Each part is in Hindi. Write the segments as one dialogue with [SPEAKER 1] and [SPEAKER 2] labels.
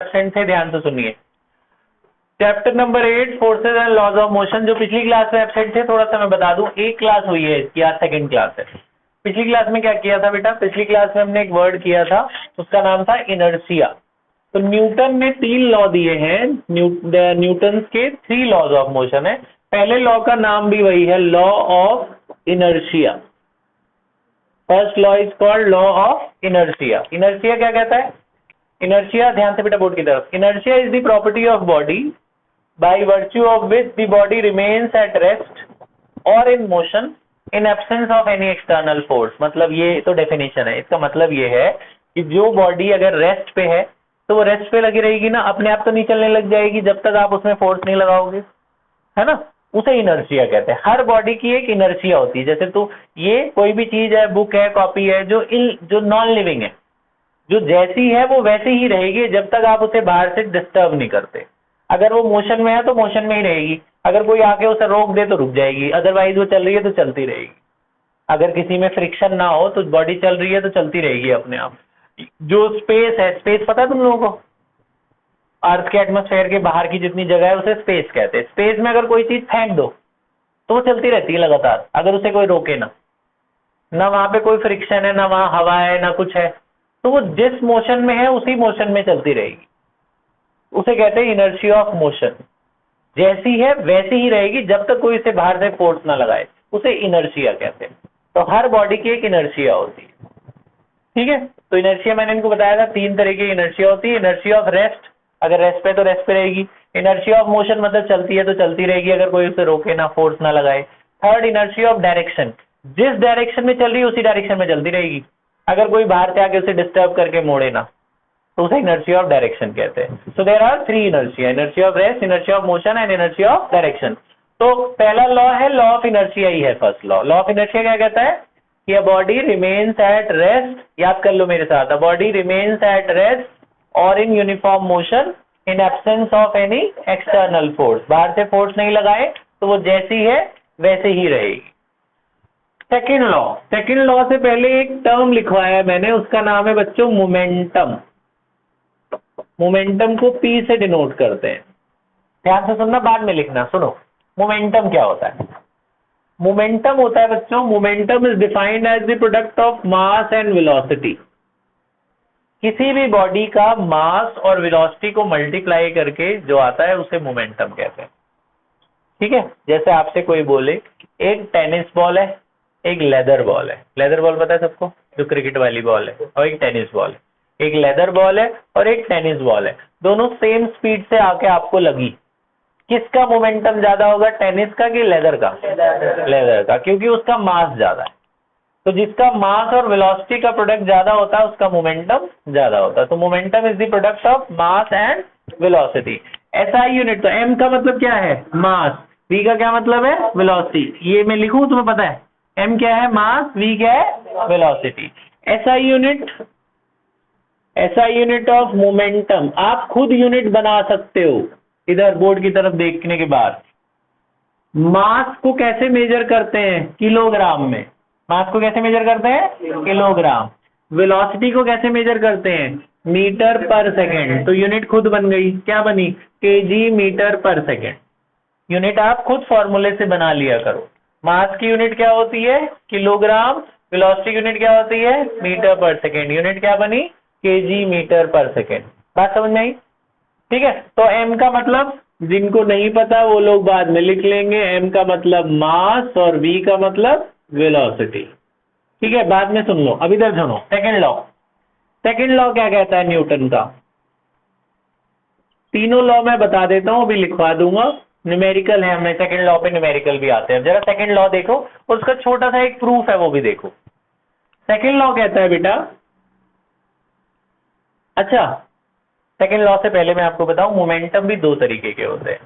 [SPEAKER 1] एब्सेंट थे, ध्यान से सुनिए। Chapter number 8 forces and laws of motion, जो पिछली क्लास में एब्सेंट थे, थोड़ा सा मैं बता दूं, एक क्लास हुई है इसकी, आज सेकंड क्लास है। पिछली क्लास में क्या किया था बेटा, पिछली क्लास में हमने एक वर्ड किया था, उसका नाम था इनर्शिया। तो न्यूटन ने 3 लॉ दिए हैं, न्यूटन के 3 लॉज ऑफ मोशन है। पहले लॉ का नाम भी वही है, law of inertia. First law is called law of inertia. Inertia क्या कहता है? इनर्शिया, ध्यान से बेटा बोर्ड की तरफ, inertia is the property of body by virtue of which the body remains at rest or in motion in absence of any external force। मतलब ये तो डेफिनेशन है, इसका मतलब ये है कि जो बॉडी अगर रेस्ट पे है तो वो रेस्ट पे लगी रहेगी ना, अपने आप तो नहीं चलने लग जाएगी जब तक आप उसमें फोर्स नहीं लगाओगे, है ना, उसे इनर्शिया कहते हैं। हर बॉडी की एक इनर्शिया होती है। जैसे तो ये कोई भी चीज है, बुक है, कॉपी है, जो नॉन लिविंग है, जो जैसी है वो वैसी ही रहेगी जब तक आप उसे बाहर से डिस्टर्ब नहीं करते। अगर वो मोशन में है तो मोशन में ही रहेगी, अगर कोई आके उसे रोक दे तो रुक जाएगी, अदरवाइज वो चल रही है तो चलती रहेगी। अगर किसी में फ्रिक्शन ना हो तो बॉडी चल रही है तो चलती रहेगी अपने आप। जो स्पेस है, स्पेस पता है तुम लोगों को, अर्थ के एटमॉस्फेयर के बाहर की जितनी जगह है उसे स्पेस कहते हैं। स्पेस में अगर कोई चीज फेंक दो तो वो चलती रहती है लगातार, अगर उसे कोई रोके ना वहां पे कोई फ्रिक्शन है, ना वहां हवा है, ना कुछ है, तो वो जिस मोशन में है उसी मोशन में चलती रहेगी। उसे कहते हैं इनर्शिया ऑफ मोशन। जैसी है वैसी ही रहेगी जब तक कोई इसे बाहर से फोर्स ना लगाए, उसे इनर्शिया कहते हैं। तो हर बॉडी की एक इनर्शिया होती है, ठीक है। तो इनर्शिया मैंने इनको बताया था 3 तरह की इनर्शिया होती है। इनर्शिया ऑफ रेस्ट, अगर रेस्ट पे तो रेस्ट पे रहेगी। इनर्शिया ऑफ मोशन मतलब चलती है तो चलती रहेगी अगर कोई उसे रोके ना, फोर्स ना लगाए। थर्ड इनर्शिया ऑफ डायरेक्शन, जिस डायरेक्शन में चल रही है उसी डायरेक्शन में चलती रहेगी, अगर कोई बाहर से आके उसे डिस्टर्ब करके मोड़े ना तो उसे इनर्शिया ऑफ डायरेक्शन कहते हैं। So there are 3 inertia, inertia of rest, inertia of motion and inertia of direction. तो पहला लॉ है लॉ ऑफ इनर्शिया ही है first law. Law of inertia क्या कहता है कि a body remains at rest, याद कर लो मेरे साथ, a body remains at rest और in uniform motion in absence of any external force. बाहर से फोर्स नहीं लगाए तो वो जैसी है वैसे ही रहेगी। सेकेंड लॉ से पहले एक टर्म लिखवाया है मैंने, उसका नाम है बच्चों मोमेंटम। मोमेंटम को P से डिनोट करते हैं, ध्यान से सुनना, बाद में लिखना। सुनो, मोमेंटम क्या होता है? मोमेंटम होता है बच्चों, momentum is defined as the product of mass and velocity. किसी भी बॉडी का मास और वेलोसिटी को मल्टीप्लाई करके जो आता है उसे मोमेंटम कहते हैं, ठीक है। जैसे आपसे कोई बोले एक टेनिस बॉल है, एक लेदर बॉल है। लेदर बॉल पता है सबको, जो क्रिकेट वाली बॉल है, और एक टेनिस बॉल है। एक लेदर बॉल है और एक टेनिस बॉल है, दोनों सेम स्पीड से आके आपको लगी, किसका मोमेंटम ज्यादा होगा, टेनिस का कि लेदर का? लेदर का, क्योंकि उसका मास ज्यादा है। तो जिसका मास और वेलोसिटी का प्रोडक्ट ज्यादा होता है उसका मोमेंटम ज्यादा होता है। तो momentum is the product of mass and velocity. SI unit, तो एम का मतलब क्या है? मास। वी का क्या मतलब है? वेलोसिटी। ये मैं लिखूं तुम्हें पता है? एम क्या है? मास। वी क्या है? Velocity. SI unit of momentum, आप खुद यूनिट बना सकते हो इधर बोर्ड की तरफ देखने के बाद। मास को कैसे मेजर करते हैं? किलोग्राम में। मास को कैसे मेजर करते हैं? किलोग्राम। वेलोसिटी को कैसे मेजर करते हैं? Metre per second. तो यूनिट खुद बन गई, क्या बनी? KG metre per second. Unit आप खुद फॉर्मूले से बना लिया करो। मास की यूनिट क्या होती है? किलोग्राम। वेलोसिटी की यूनिट क्या होती है? Metre per second. यूनिट क्या बनी? KG metre per second. बात समझ में आई? ठीक है। तो एम का मतलब, जिनको नहीं पता वो लोग बाद में लिख लेंगे, एम का मतलब मास और वी का मतलब वेलोसिटी, ठीक है। बाद में सुन लो, अभी इधर सुनो। सेकेंड लॉ क्या कहता है न्यूटन का? तीनों लॉ मैं बता देता हूं, अभी लिखवा दूंगा, न्यूमेरिकल है, हमें सेकेंड लॉ पे न्यूमेरिकल भी आते हैं। जरा सेकेंड लॉ देखो, उसका छोटा सा एक प्रूफ है वो भी देखो। सेकेंड लॉ कहता है बेटा, अच्छा सेकेंड लॉ से पहले मैं आपको बताऊं, मोमेंटम भी 2 तरीके के होते हैं।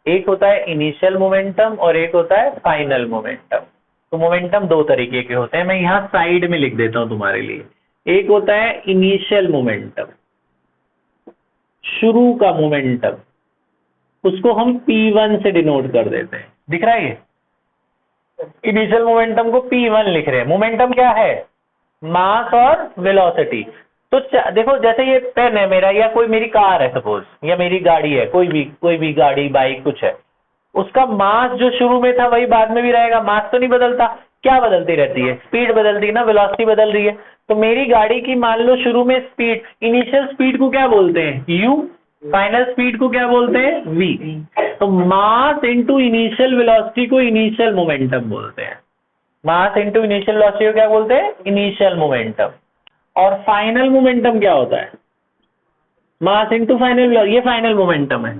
[SPEAKER 1] एक होता है इनिशियल मोमेंटम और एक होता है फाइनल मोमेंटम। तो मोमेंटम 2 तरीके के होते हैं, मैं यहां साइड में लिख देता हूं तुम्हारे लिए। एक होता है इनिशियल मोमेंटम, शुरू का मोमेंटम, उसको हम P1 से डिनोट कर देते हैं। दिख रहा है ये? इनिशियल मोमेंटम को P1 लिख रहे हैं। मोमेंटम क्या है? मास और वेलोसिटी। तो देखो जैसे ये पेन है मेरा, या कोई मेरी कार है सपोज, या मेरी गाड़ी है, कोई भी गाड़ी बाइक कुछ है, उसका मास जो शुरू में था वही बाद में भी रहेगा, मास तो नहीं बदलता। क्या बदलती रहती है? स्पीड बदलती है ना, वेलोसिटी बदल रही है। तो मेरी गाड़ी की मान लो शुरू में स्पीड, इनिशियल स्पीड को क्या बोलते हैं? यू। फाइनल स्पीड को क्या बोलते हैं? वी। तो मास इंटू इनिशियल वेलोसिटी को इनिशियल मोमेंटम बोलते हैं। मास इंटू इनिशियल वेलोसिटी को क्या बोलते हैं? Initial momentum. और फाइनल मोमेंटम क्या होता है? मास इंटू फाइनल, ये फाइनल मोमेंटम है।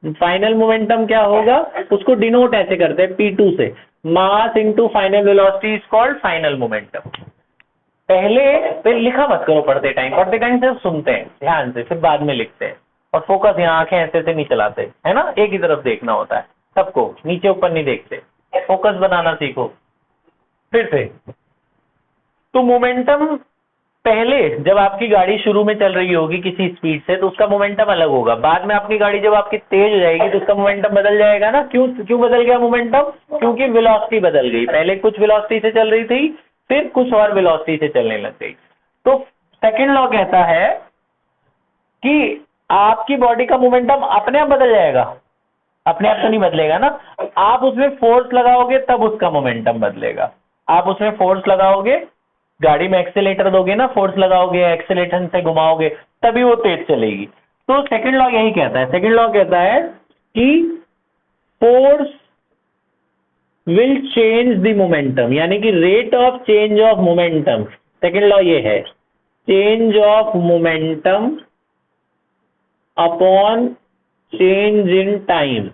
[SPEAKER 1] फाइनल मोमेंटम क्या होगा? उसको डिनोट ऐसे करते हैं P2 से, mass into final velocity is called final momentum. पहले फिर लिखा मत करो पढ़ते टाइम सिर्फ सुनते हैं ध्यान से, फिर बाद में लिखते हैं। और फोकस यहाँ आंखें ऐसे से नहीं चलाते, है ना, एक ही तरफ देखना होता है सबको, नीचे ऊपर नहीं देखते। फोकस बनाना सीखो। फिर से, तो मोमेंटम पहले जब आपकी गाड़ी शुरू में चल रही होगी किसी स्पीड से तो उसका मोमेंटम अलग होगा, बाद में आपकी गाड़ी जब आपकी तेज हो जाएगी तो उसका मोमेंटम बदल जाएगा ना। क्यों बदल गया मोमेंटम? क्योंकि वेलोसिटी बदल गई, पहले कुछ वेलोसिटी से चल रही थी, फिर कुछ और वेलोसिटी से चलने लग गई। तो सेकंड लॉ कहता है कि आपकी बॉडी का मोमेंटम अपने आप बदल जाएगा। अपने आप तो नहीं बदलेगा ना, आप उसमें फोर्स लगाओगे तब उसका मोमेंटम बदलेगा। आप उसमें फोर्स लगाओगे, गाड़ी में एक्सेलेटर दोगे ना, फोर्स लगाओगे, एक्सेलेटर से घुमाओगे, तभी वो तेज चलेगी। तो सेकंड लॉ यही कहता है। सेकंड लॉ कहता है कि force will change the momentum, यानी कि rate of change of momentum. Second law ये है, change of momentum upon change in time.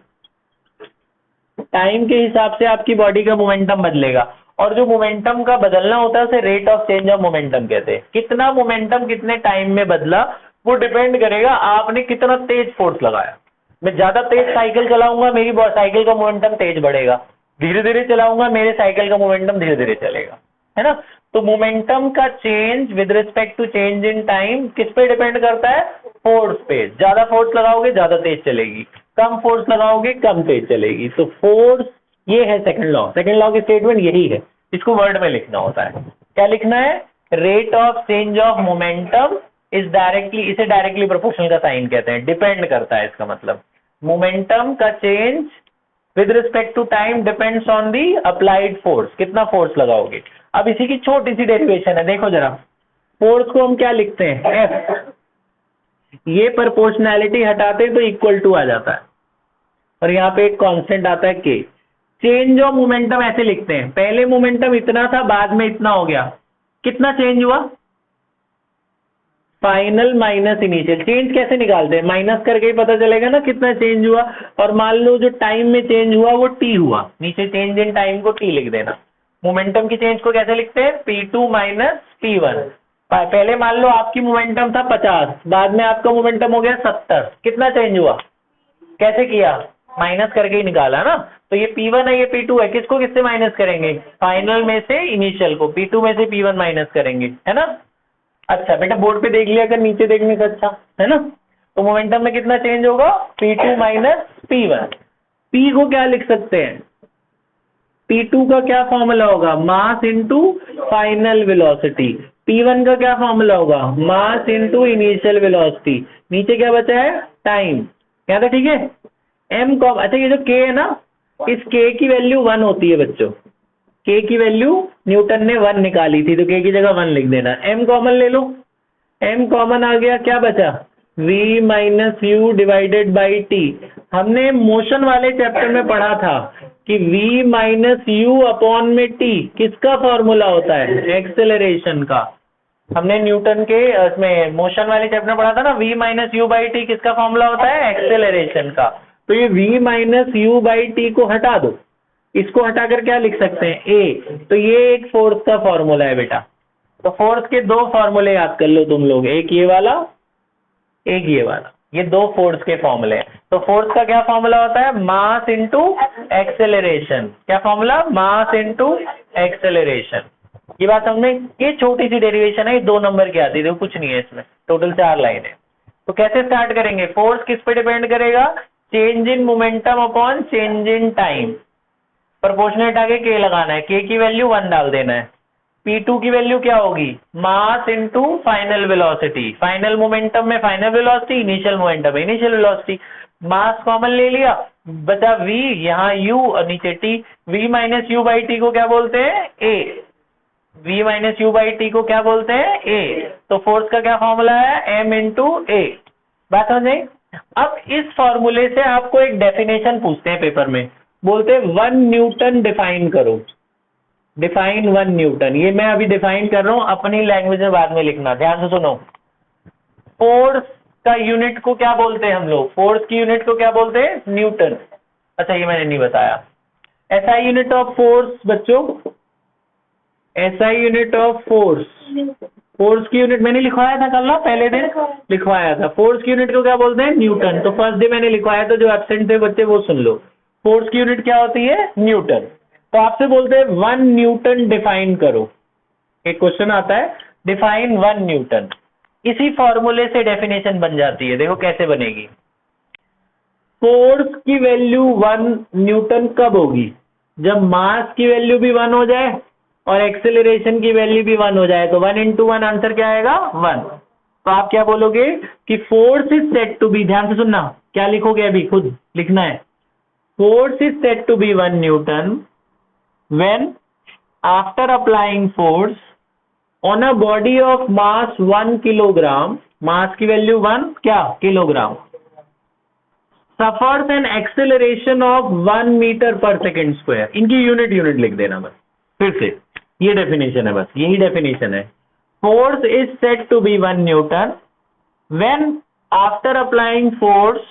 [SPEAKER 1] Time के हिसाब से आपकी बॉडी का मोमेंटम बदलेगा, और जो मोमेंटम का बदलना होता है उसे rate of change of momentum कहते हैं। कितना मोमेंटम कितने टाइम में बदला वो डिपेंड करेगा आपने कितना तेज फोर्स लगाया। मैं ज्यादा तेज साइकिल चलाऊंगा, मेरी साइकिल का मोमेंटम तेज बढ़ेगा। धीरे धीरे चलाऊंगा, मेरे साइकिल का मोमेंटम धीरे धीरे चलेगा, है ना। तो मोमेंटम का change with respect to change in time किस पे डिपेंड करता है? फोर्स पे। ज्यादा फोर्स लगाओगे ज्यादा तेज चलेगी, कम फोर्स लगाओगे कम तेज चलेगी। तो फोर्स, ये है सेकंड लॉ। सेकंड लॉ की स्टेटमेंट यही है, इसको वर्ड में लिखना होता है। क्या लिखना है? Rate of change of momentum is directly, इसे डायरेक्टली प्रोपोर्शनल का साइन कहते हैं, डिपेंड करता है। इसका मतलब मोमेंटम का change with respect to time depends on the applied force, कितना फोर्स लगाओगे। अब इसी की छोटी सी डेरिवेशन है, देखो जरा। फोर्स को हम क्या लिखते हैं? F। ये प्रोपोर्शनैलिटी हटाते तो इक्वल टू आ जाता है, और यहाँ पे एक कांस्टेंट आता है K। चेंज ऑफ मोमेंटम ऐसे लिखते हैं, पहले मोमेंटम इतना था, बाद में इतना हो गया। कितना चेंज हुआ? Final minus initial. चेंज कैसे निकालते हैं? माइनस करके ही पता चलेगा ना कितना चेंज हुआ। और मान लो जो टाइम में चेंज हुआ वो T हुआ, नीचे चेंज इन टाइम को T लिख देना। मोमेंटम की चेंज को कैसे लिखते हैं? P2 minus P1। पहले मान लो आपकी मोमेंटम था 50, बाद में आपका मोमेंटम हो गया 70, कितना चेंज हुआ? कैसे किया? माइनस करके ही निकाला ना। तो ये P1 है, ये P2 है, किसको किससे माइनस करेंगे? फाइनल में से इनिशियल को, P2 में से P1 माइनस करेंगे, है ना। अच्छा बेटा, बोर्ड पे देख लिया कर, नीचे देखने से अच्छा, है ना। तो मोमेंटम में कितना चेंज होगा? P2 minus P1। P को क्या लिख सकते हैं? P2 का क्या फॉर्मूला होगा? Mass into final velocity. P1 का क्या फॉर्मूला होगा? Mass into initial velocity. नीचे क्या बचा है? टाइम। क्या था? ठीक है। m को, अच्छा ये जो k है ना, इस k की वैल्यू 1 होती है बच्चों। k की वैल्यू न्यूटन ने 1 निकाली थी, तो k की जगह 1 लिख देना। m कॉमन ले लो, m कॉमन आ गया, क्या बचा? v minus you divided by T. हमने मोशन वाले चैप्टर में पढ़ा था कि v माइनस यू अपॉन में t किसका फॉर्मूला होता है? एक्सेलरेशन का। हमने न्यूटन के इसमें मोशन वाले चैप्टर में पढ़ा था ना, v minus you by T किसका फॉर्मूला होता है? एक्सेलरेशन का। तो ये v minus you by T को हटा दो, इसको हटाकर क्या लिख सकते हैं? a। तो ये एक फोर्स का फॉर्मूला है बेटा। तो फोर्स के दो फॉर्मूले याद कर लो तुम लोग, एक ये वाला, एक ये वाला। ये दो फोर्स के फॉर्मूले हैं। तो फोर्स का क्या फॉर्मूला होता है? Mass into acceleration. क्या फॉर्मूला? Mass into acceleration. ये बात समझ में? ये छोटी सी डेरिवेशन है, ये 2 नंबर की आती है, कुछ नहीं है इसमें, टोटल 4 लाइन है। तो कैसे स्टार्ट करेंगे? फोर्स किस पे डिपेंड करेगा? Change in momentum upon change in time. Proportional हटा के k लगाना है, k की वैल्यू 1 डाल देना है। P2 की वैल्यू क्या होगी, mass into final velocity. Final momentum में फाइनल वेलोसिटी, इनिशियल मोमेंटम में इनिशियल वेलोसिटी। मास कॉमन ले लिया, बचा v, यहाँ u और नीचे t। v minus you by T को क्या बोलते हैं, a। v minus you by T को क्या बोलते हैं, a। तो फोर्स का क्या फॉर्मूला है, m इंटू a। बात समझ आई। अब इस फॉर्मूले से आपको एक डेफिनेशन पूछते हैं पेपर में, बोलते हैं 1 न्यूटन डिफाइन करो। डिफाइन 1 न्यूटन, ये मैं अभी डिफाइन कर रहा हूं, अपनी लैंग्वेज में बाद में लिखना, ध्यान से सुनो। फोर्स का यूनिट को क्या बोलते हैं हम लोग, फोर्स की यूनिट को क्या बोलते हैं, न्यूटन। अच्छा ये मैंने नहीं बताया। एसआई यूनिट ऑफ फोर्स बच्चों, SI unit of force, force की यूनिट मैंने लिखवाया था कल ना, पहले दिन लिखवाया था। फोर्स की यूनिट को क्या बोलते हैं, न्यूटन। तो फर्स्ट डे मैंने लिखवाया था, जो एब्सेंट थे बच्चे वो सुन लो। फोर्स की यूनिट क्या होती है, न्यूटन। तो आपसे बोलते हैं 1 न्यूटन डिफाइन करो। एक क्वेश्चन आता है, डिफाइन 1 न्यूटन। इसी फॉर्मूले से डेफिनेशन बन जाती है। देखो कैसे बनेगी। फोर्स की वैल्यू 1 न्यूटन कब होगी, जब मास की वैल्यू भी 1 हो जाए और एक्सेलरेशन की वैल्यू भी 1 हो जाए। तो 1 इंटू 1 आंसर क्या आएगा, 1। तो आप क्या बोलोगे कि force is said to be, ध्यान से सुनना, क्या लिखोगे अभी खुद लिखना है। Force is said to be 1 newton when after applying force on a body of mass 1 kilogram, mass की वैल्यू 1 क्या kilogram, suffers an acceleration of 1 metre per second square. इनकी यूनिट लिख देना बस, फिर से ये डेफिनेशन है, बस यही डेफिनेशन है। Force is said to be 1 newton when after applying force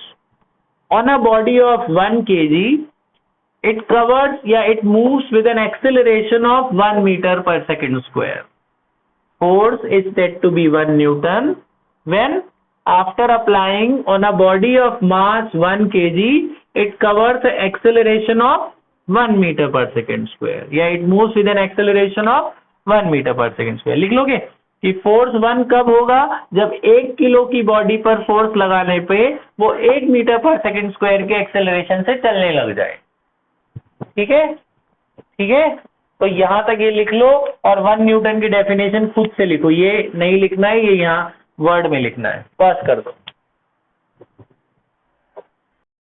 [SPEAKER 1] on a body of 1 kg it covers या it moves with an acceleration of 1 meter per second square. Force is said to be 1 Newton when after applying on a body of mass 1 kg it covers an acceleration of 1 meter per second square या it moves with an acceleration of 1 meter per second square। लिख लोगे कि फोर्स 1 कब होगा, जब 1 किलो की बॉडी पर फोर्स लगाने पे वो 1 मीटर पर सेकेंड स्क्वायर के एक्सेलरेशन से चलने लग जाए। ठीक है, ठीक है। तो यहां तक ये लिख लो और 1 न्यूटन की डेफिनेशन खुद से लिखो। ये नहीं लिखना है, ये यहाँ वर्ड में लिखना है। पास कर दो।